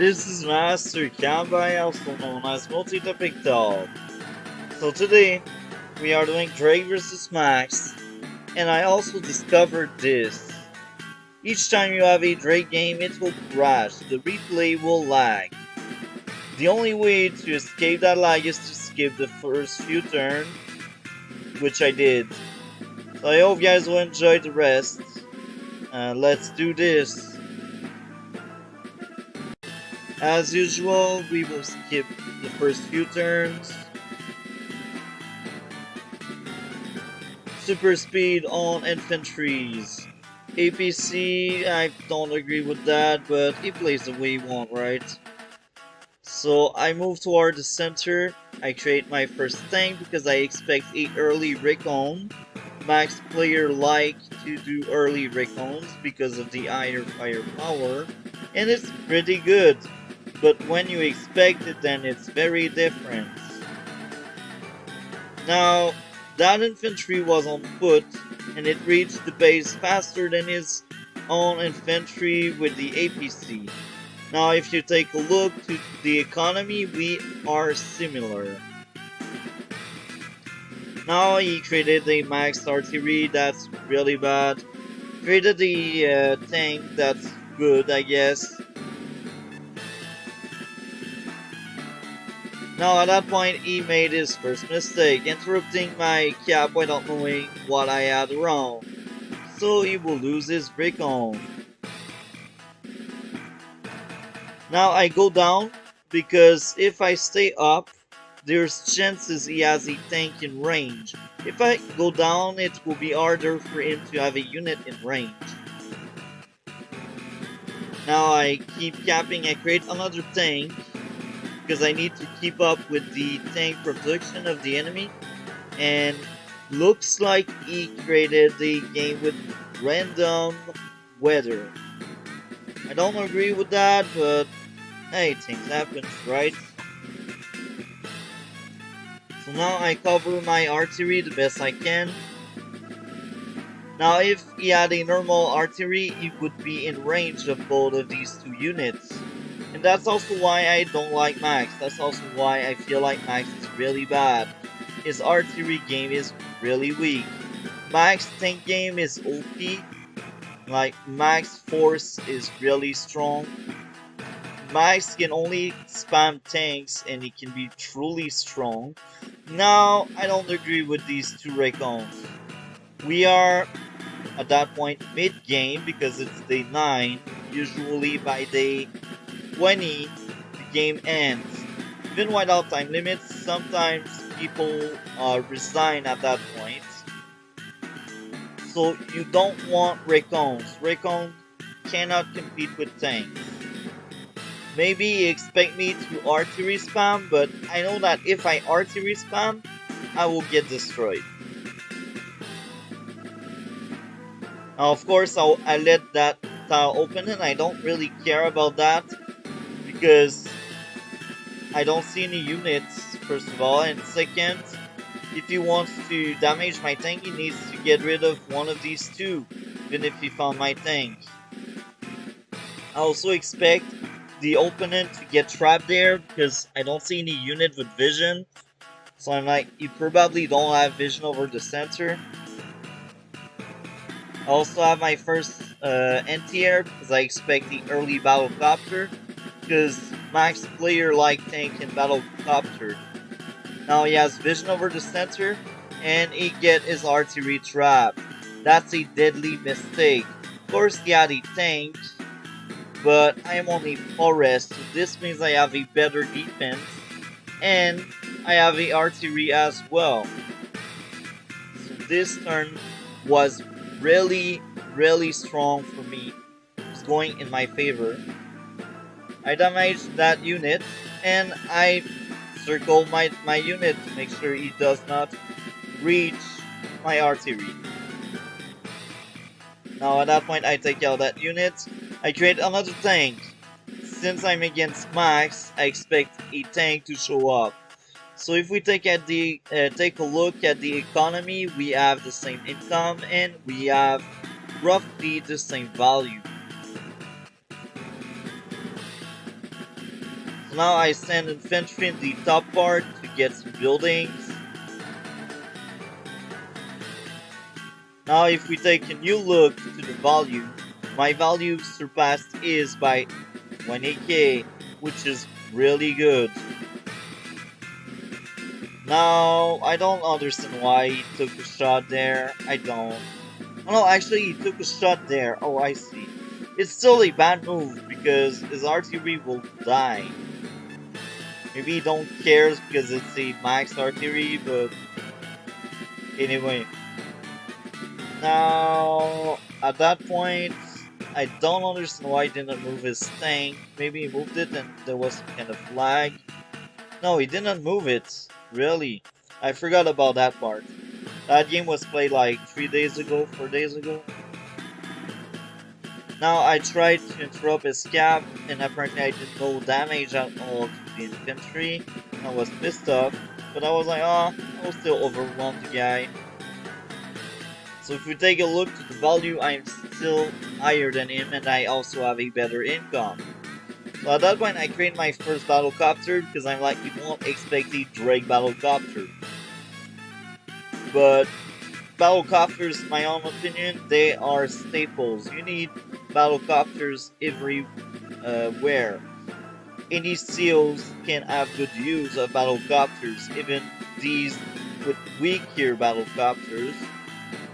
This is Master Kambai, also known as Multi-Topic Dog. So today, we are doing Drake vs Max, and I also discovered this. Each time you have a Drake game, it will crash, the replay will lag. The only way to escape that lag is to skip the first few turns, which I did. So I hope you guys will enjoy the rest. Let's do this. As usual, we will skip the first few turns. Super speed on infantries. APC, I don't agree with that, but he plays the way he wants, right? So I move toward the center. I create my first tank because I expect a early recon. Max player like to do early recons because of the higher firepower, and it's pretty good. But when you expect it, then it's very different. Now, that infantry was on foot, and it reached the base faster than his own infantry with the APC. Now, if you take a look to the economy, we are similar. Now, he created a max artillery, that's really bad. Created the tank, that's good, I guess. Now at that point he made his first mistake, interrupting my cap without knowing what I had wrong. So he will lose his recon. Now I go down because if I stay up, there's chances he has a tank in range. If I go down, it will be harder for him to have a unit in range. Now I keep capping, I create another tank because I need to keep up with the tank production of the enemy, and looks like he created the game with random weather. I don't agree with that, but hey, things happen, right? So now I cover my artillery the best I can. Now if he had a normal artillery, he would be in range of both of these two units. And that's also why I don't like Max. That's also why I feel like Max is really bad. His artillery game is really weak. Max tank game is OP. Like, Max force is really strong. Max can only spam tanks and he can be truly strong. Now, I don't agree with these two recons. We are at that point mid-game because it's day 9. Usually by day 20, the game ends. Even without time limits, sometimes people resign at that point. So you don't want recons. Recons cannot compete with tanks. Maybe you expect me to artillery spam, but I know that if I artillery spam, I will get destroyed. Now, of course, I let that tile open, and I don't really care about that because I don't see any units, first of all, and second, if he wants to damage my tank, he needs to get rid of one of these two, even if he found my tank. I also expect the opponent to get trapped there because I don't see any unit with vision. So I'm like, you probably don't have vision over the center. I also have my first anti-air because I expect the early battle copter, because Max player like tank in battle copter. Now he has vision over the center and he get his artillery trapped. That's a deadly mistake. Of course he had a tank, but I am on a forest, so this means I have a better defense and I have a artillery as well. So this turn was really strong for me. It's going in my favor. I damaged that unit and I circle my unit to make sure he does not reach my artillery. Now at that point I take out that unit. I create another tank. Since I'm against Max, I expect a tank to show up. So if we take a look at the economy, we have the same income and we have roughly the same value. So now I send infantry in the top part to get some buildings. Now if we take a new look to the value, my value surpassed is by 20k, which is really good. Now, I don't understand why he took a shot there. I don't. Oh, no, actually, he took a shot there. Oh, I see. It's still a bad move because his artillery will die. Maybe he don't cares because it's a max artillery, but anyway. Now, at that point, I don't understand why he didn't move his tank. Maybe he moved it and there was some kind of lag. No, he didn't move it. Really. I forgot about that part. That game was played like 3 days ago, 4 days ago. Now I tried to interrupt his cap, and apparently I did no damage at all to the infantry. I was pissed off, but I was like, oh, I will still overwhelm the guy. So if we take a look to the value, I'm still higher than him, and I also have a better income. So at that point, I create my first battlecopter because I'm like, you won't expect a Drake battlecopter. But battlecopters, in my own opinion, they are staples. You need battlecopters everywhere. Any SEALs can have good use of battlecopters, even these with weaker battlecopters.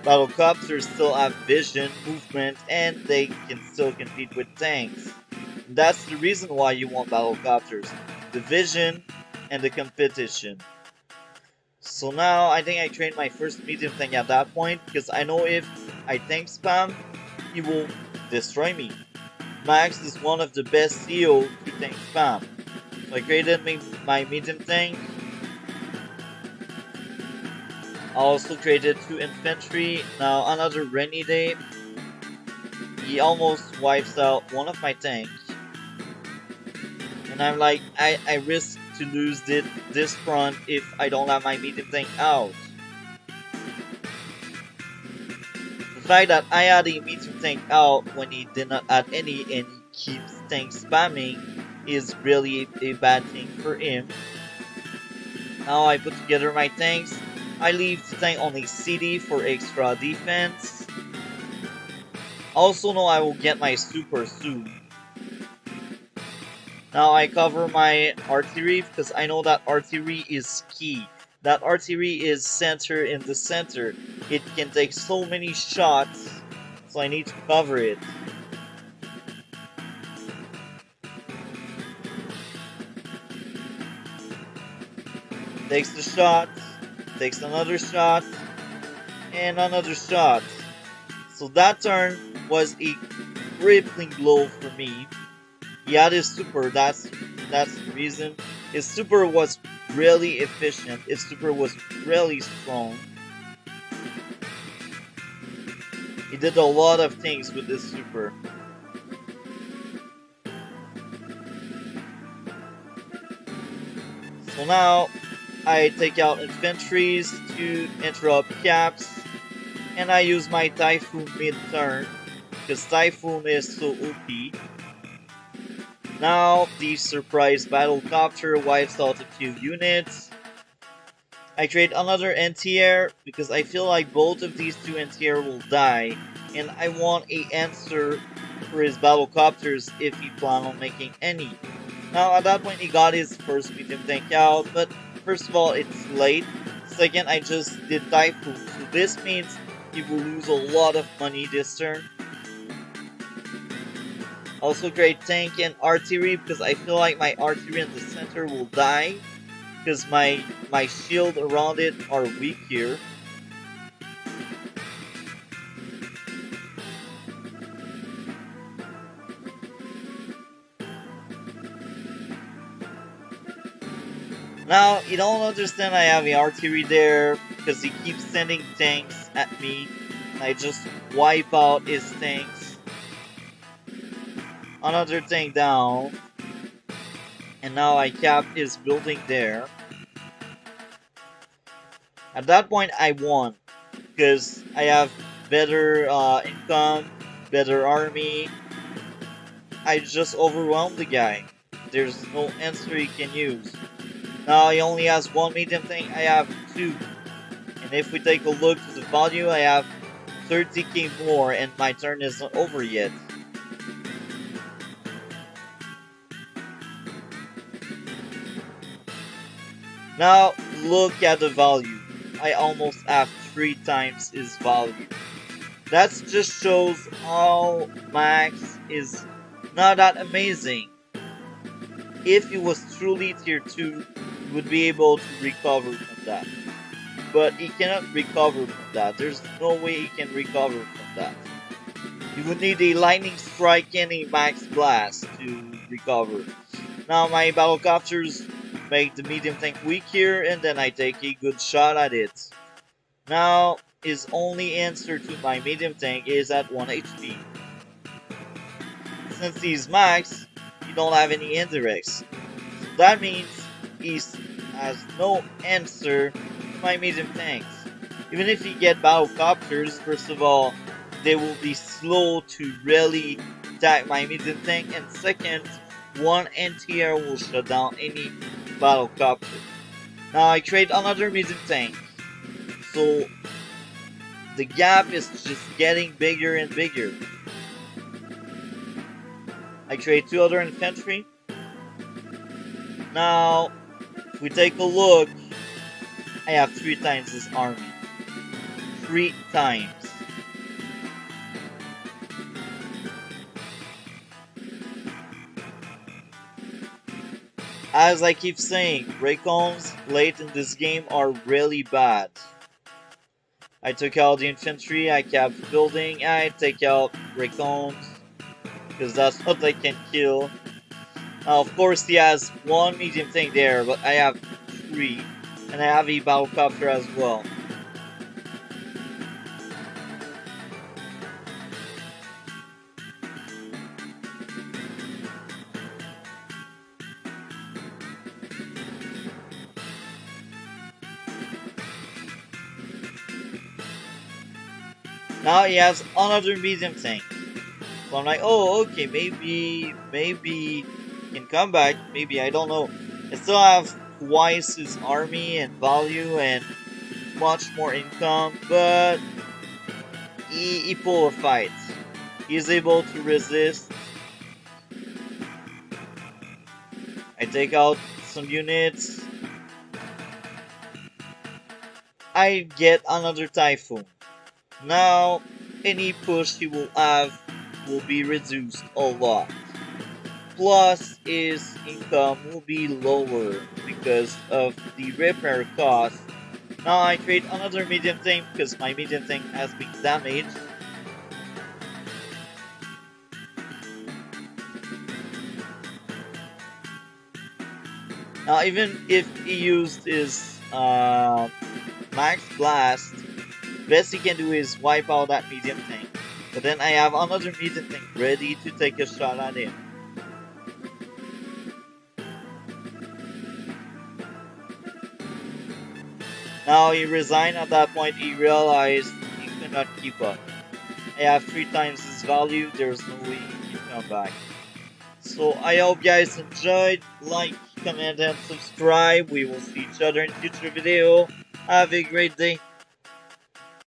Battlecopters still have vision, movement, and they can still compete with tanks. That's the reason why you want battlecopters. The vision and the competition. So now I think I trained my first medium tank at that point because I know if I tank spam, he will destroy me. Max is one of the best CO to tank spam. So I created my medium tank. I also created 2 infantry. Now another rainy day, he almost wipes out one of my tanks. And I'm like, I risk to lose this front if I don't have my medium tank out. The fact that I had a medium tank out when he did not add any and he keeps tank spamming is really a bad thing for him. Now I put together my tanks. I leave the tank on a CD for extra defense. Also know I will get my super soon. Now I cover my artillery because I know that artillery is key. That artillery is center in the center. It can take so many shots, so I need to cover it. Takes the shot, takes another shot, and another shot. So that turn was a crippling blow for me. He had his super, that's the reason. His super was really efficient, his super was really strong. He did a lot of things with this super. So now I take out infantries to interrupt caps, and I use my Typhoon mid-turn because Typhoon is so OP. Now the surprise battlecopter wipes out a few units. I trade another anti-air because I feel like both of these 2 anti-air will die, and I want a answer for his battlecopters if he plan on making any. Now at that point he got his first medium tank out, but first of all it's late. Second, I just did Typhoon, so this means he will lose a lot of money this turn. Also create tank and artillery because I feel like my artillery in the center will die because my shield around it are weak here. Now, you don't understand I have the artillery there because he keeps sending tanks at me. And I just wipe out his tanks. Another tank down. And now I cap his building there. At that point, I won. Because I have better income, better army. I just overwhelmed the guy. there's no answer he can use. Now he only has one medium tank, I have two. And if we take a look to the value, I have 30k more and my turn isn't over yet. Now look at the value. I almost have 3 times his value. That just shows how Max is not that amazing. If he was truly tier 2, he would be able to recover from that. But he cannot recover from that. There's no way he can recover from that. You would need a lightning strike and a max blast to recover. Now my battlecopters make the medium tank weak here, and then I take a good shot at it. Now his only answer to my medium tank is at 1 HP. Since he's max, he don't have any indirects. So that means he has no answer to my medium tanks. Even if he get battlecopters, first of all, they will be slow to really attack my medium tank, and second, one NTR will shut down any battlecopter. Now I create another medium tank, so the gap is just getting bigger and bigger. I create 2 other infantry. Now, if we take a look, I have 3 times this army. 3 times. As I keep saying, Raycons late in this game are really bad. I took out the infantry, I kept building, I take out Raycons, because that's what I can kill. Now, of course, he has 1 medium tank there, but I have 3, and I have a battlecopter as well. Now he has another medium tank. So I'm like, oh, okay, maybe he can come back. Maybe, I don't know. I still have twice his army and value and much more income, but he pulled a fight. He's able to resist. I take out some units. I get another typhoon. Now, any push he will have will be reduced a lot. Plus, his income will be lower because of the repair cost. Now I create another medium tank because my medium tank has been damaged. Now even if he used his max blast, best he can do is wipe out that medium tank. But then I have another medium tank ready to take a shot at him. Now he resigned. At that point he realized he could not keep up. I have 3 times his value, there's no way he can come back. So I hope you guys enjoyed. Like, comment, and subscribe. We will see each other in future video. Have a great day.